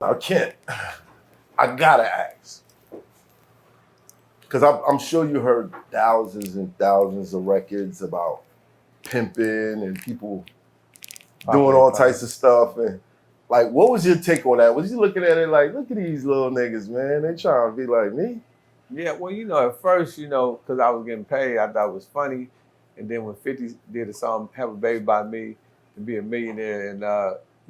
Now, Kent, I gotta ask, because I'm sure you heard thousands and thousands of records about pimping and people doing all types of stuff. And like, what was your take on that? Was you looking at it like, look at these little niggas, man, they trying to be like me? Yeah, well, you know, at first, you know, because I was getting paid, I thought it was funny. And then when 50 did a song, Have a Baby by Me, to be a millionaire, and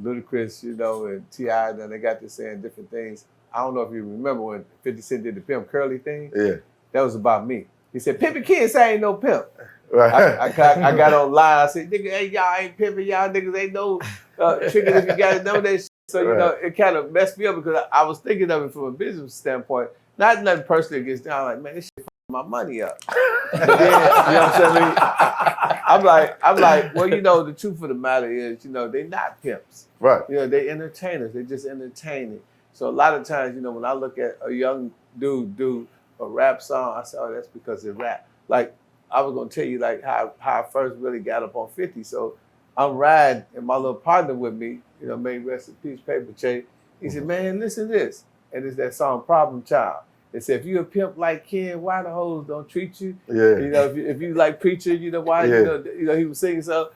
Ludacris, you know, and T.I., and they got to saying different things. I don't know if you remember when 50 Cent did the Pimp Curly thing. Yeah. That was about me. He said, Pimpin Ken say I ain't no pimp. Right. I got online. I said, nigga, hey, y'all ain't pimping. Y'all niggas ain't no tricking if you guys know that shit. So, you know, it kind of messed me up because I was thinking of it from a business standpoint. Not nothing personally against them. I'm like, man, this shit fucking my money up. Then, you know what I'm saying? I'm like, well, you know, the truth of the matter is, you know, they not pimps. Right. You know, they entertainers. They just entertaining. So a lot of times, you know, when I look at a young dude do a rap song, I say, oh, that's because they rap. Like, I was gonna tell you like how I first really got up on 50. So I'm riding and my little partner with me, you know, may rest in peace, Paper Chase. He said, man, listen to this. And it's that song Problem Child. It said, if you a pimp like Ken, why the hoes don't treat you? Yeah. You know, if you like Preacher, you know why? Yeah. You know he was singing so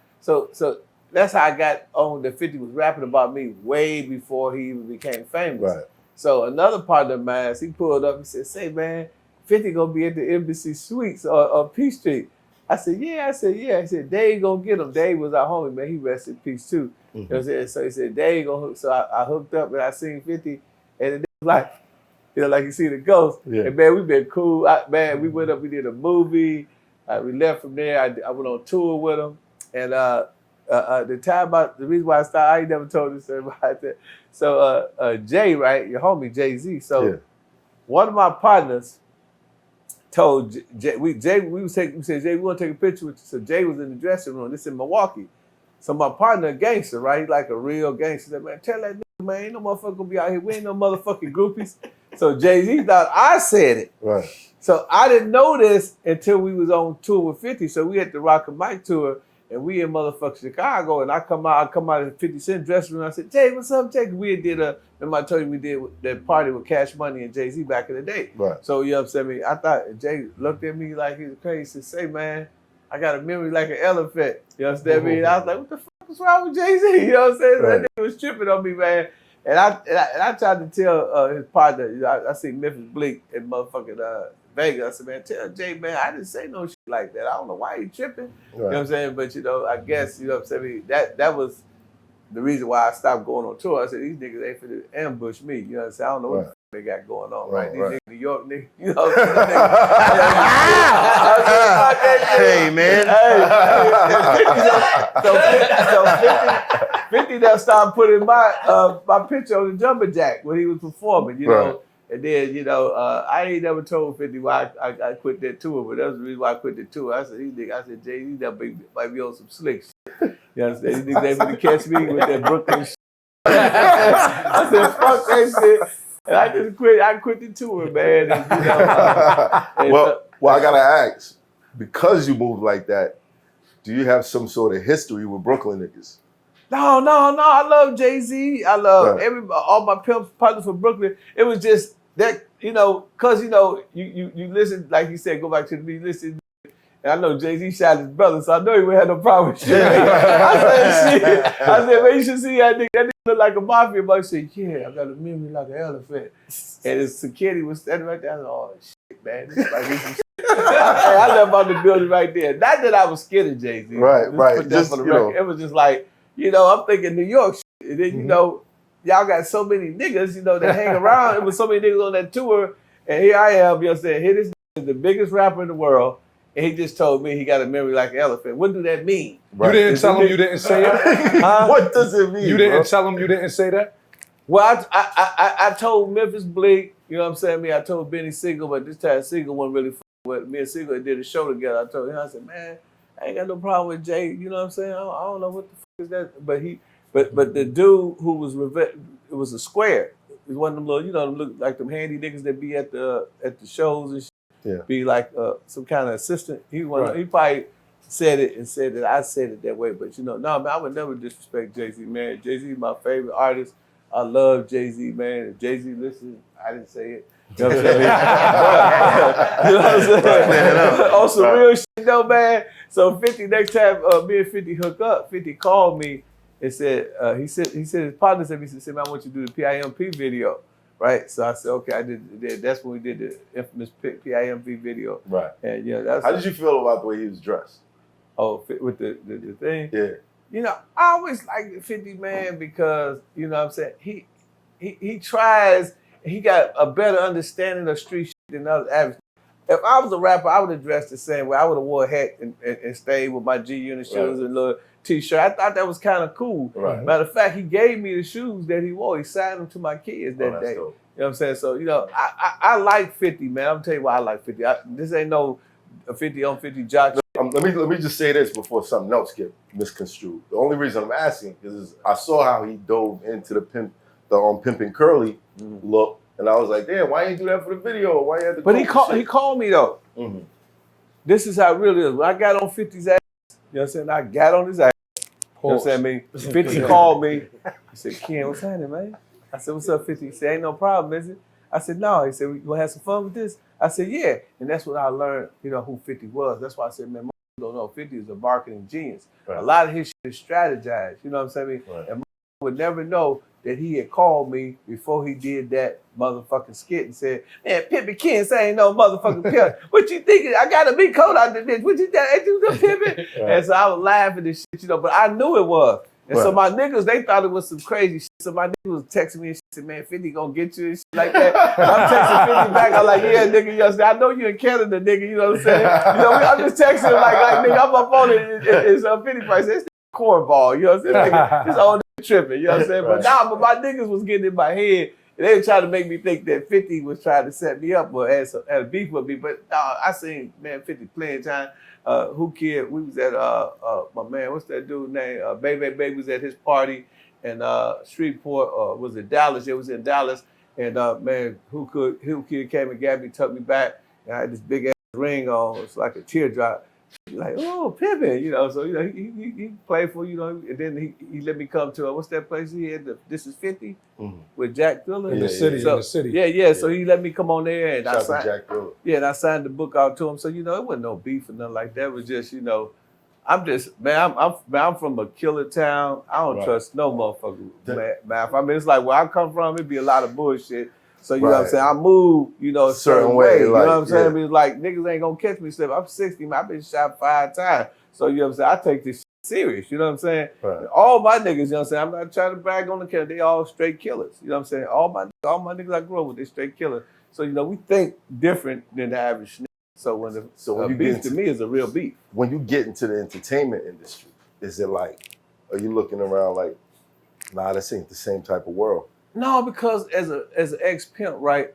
that's how I got on that 50 was rapping about me way before he even became famous. Right. So another partner of mine, he pulled up and said, say man, 50 gonna be at the Embassy Suites on P Street. I said, yeah. I said, Dave gonna get him. Dave was our homie, man. He rest in peace too. You know what I'm saying? So he said, Dave gonna hook. So I hooked up and I seen 50, and it was like, you know, like you see the ghost. Yeah. And man, we been cool. Man, we went up, we did a movie. We left from there. I went on tour with him. And the reason why I started, I ain't never told this about that. So Jay, right, your homie Jay-Z. So one of my partners told Jay, we said, Jay, we want to take a picture with you. So Jay was in the dressing room. This in Milwaukee. So my partner, a gangster, right? He like a real gangster. He said, man, tell that nigga, man, ain't no motherfucker gonna be out here. We ain't no motherfucking groupies. So Jay-Z thought I said it. Right. So I didn't know this until we was on tour with 50. So we had the Roc-A-Fella tour, and we in motherfucking Chicago. And I come out of 50 Cent dressing room. I said, Jay, what's up, Jay? We did remember I told you we did that party with Cash Money and Jay-Z back in the day. Right. So you know what I'm saying? I thought Jay looked at me like he was crazy. He said, say, man, I got a memory like an elephant. You understand me? And I was like, what the fuck is wrong with Jay-Z? You know what I'm saying? Right. That nigga was tripping on me, man. And I tried to tell his partner, you know, I see Memphis Bleak in motherfucking Vegas. I said, man, tell Jay, man, I didn't say no shit like that. I don't know why he tripping. Right. You know what I'm saying? But, you know, I guess, you know what I'm saying? That was the reason why I stopped going on tour. I said, these niggas ain't finna ambush me. You know what I'm saying? I don't know what the fuck they got going on, right? These niggas New York niggas, you know what I'm saying? Hey, man. So 50 now started putting my picture on the jumper jack when he was performing, you know. And then, you know, I ain't never told 50 why I quit that tour, but that was the reason why I quit the tour. I said, Jay-Z might be on some slick shit. You understand? These niggas ain't gonna catch me with that Brooklyn shit. I said, fuck that shit. And I just quit. I quit the tour, man. And, you know, well, I gotta ask, because you move like that, do you have some sort of history with Brooklyn niggas? No. I love Jay-Z. I love all my pimps, partners from Brooklyn. It was just that, you know, cause you know, you listen, like you said, go back to the beat, listen. And I know Jay-Z shot his brother, so I know he would have no problem with shit. I said, man, you should see that nigga. That nigga look like a mafia boy. He said, yeah, I got a memory like an elephant. And his security was standing right there. I said, oh, shit, man. This is like this shit. I left out the building right there. Not that I was scared of Jay-Z. Right. Just for the record. It was just like, you know, I'm thinking New York shit. And then, you know, y'all got so many niggas, you know, that hang around. It was so many niggas on that tour. And here I am, you know, saying, here this is the biggest rapper in the world. And he just told me he got a memory like an elephant. What do that mean? Right. You didn't tell him you didn't say it? What does it mean? You didn't tell him you didn't say that? Well, I told Memphis Bleak, you know what I'm saying? I told Benny Siegel, but this time Siegel wasn't really with me and Siegel did a show together. I told him, I said, man, I ain't got no problem with Jay. You know what I'm saying? I don't know what the fuck is that. But the dude who was, it was a square. It was one of them little, you know, look like them handy niggas that be at the shows and shit. Yeah. Be like some kind of assistant. He probably said it and said that I said it that way. But you know, no, man, I would never disrespect Jay-Z, man. Jay-Z is my favorite artist. I love Jay-Z, man. If Jay-Z listens, I didn't say it. You know what I'm saying? You know what I'm saying? On some real shit though, man. So 50, next time me and 50 hook up, 50 called me and said, he said his partner said, man, I want you to do the P.I.M.P video. Right? So I said, okay, I did that's when we did the infamous P.I.M.P video. Right. And yeah, that's how did you feel about the way he was dressed? Oh, with the thing? Yeah. You know, I always liked the 50 man because, you know what I'm saying, he tries, he got a better understanding of street shit than other average. If I was a rapper, I would have dressed the same way. I would have wore a hat and stayed with my G-Unit shoes and a little t-shirt. I thought that was kind of cool. Right. Matter of fact, he gave me the shoes that he wore. He signed them to my kids that day. Dope. You know what I'm saying? So, you know, I like 50, man. I'm tell you why I like 50. This ain't no 50 on 50 jock. Let me just say this before something else get misconstrued. The only reason I'm asking is I saw how he dove into the Pimpin Curly look, and I was like, damn, why you do that for the video? Why you had to? But he called me though. Mm-hmm. This is how it really is. When I got on 50's ass, you know what I'm saying? I got on his ass. You know what I'm saying? 50 called me. He said, Ken, what's happening, man? I said, what's up, 50? He said, ain't no problem, is it? I said, no. He said, we gonna have some fun with this? I said, yeah. And that's when I learned, you know, who 50 was. That's why I said, man, don't know. 50 is a marketing genius. Right. A lot of his shit is strategized. You know what I'm saying? Right. And would never know that he had called me before he did that motherfucking skit and said, man, Pimpin Ken say ain't no motherfucking pimp. What you thinking? I got a big coat out there. What you think? Ain't you the pimpin'? Right. And so I was laughing and shit, you know, but I knew it was. And so my niggas, they thought it was some crazy shit. So my niggas was texting me and shit, said, man, 50 gonna get you and shit like that. And I'm texting 50 back. I'm like, yeah, nigga, you know, I know you in Canada, nigga, you know what I'm saying? You know, I'm just texting him like nigga, I'm up on it. It's 50 price. It's cornball, you know what I'm saying? This old nigga tripping, you know what I'm saying? But my niggas was getting in my head. And they were trying to make me think that 50 was trying to set me up or had a beef with me. But I seen, man, 50 playing time. Who Kid, we was at my man, what's that dude name? Baby was at his party in Shreveport, was it Dallas? It was in Dallas. And man, Who Kid came and got me, took me back. And I had this big ass ring on. It's like a teardrop. Like, oh, Pimpin', you know. So, you know, he played for, you know, and then he let me come to what's that place he had? This is 50 with Jack Thriller. In the city. Yeah. So he let me come on there and I signed Jack Thriller. Yeah, and I signed the book out to him. So, you know, it wasn't no beef or nothing like that. It was just, you know, I'm from a killer town. I don't trust no motherfucker math. I mean, it's like where I come from, it'd be a lot of bullshit. So, you know what I'm saying? I move, you know, a certain way. You know what I'm saying? It's like, niggas ain't gonna catch me slip. I'm 60, man. I've been shot 5 times. So, you know what I'm saying? I take this shit serious. You know what I'm saying? Right. All my niggas, you know what I'm saying? I'm not trying to brag on the killer. They all straight killers. You know what I'm saying? All my niggas I grew up with, they straight killers. So, you know, we think different than the average nigga. So, when you beef to me is a real beef. When you get into the entertainment industry, is it like, are you looking around like, nah, this ain't the same type of world? No, because as an ex-pimp, right,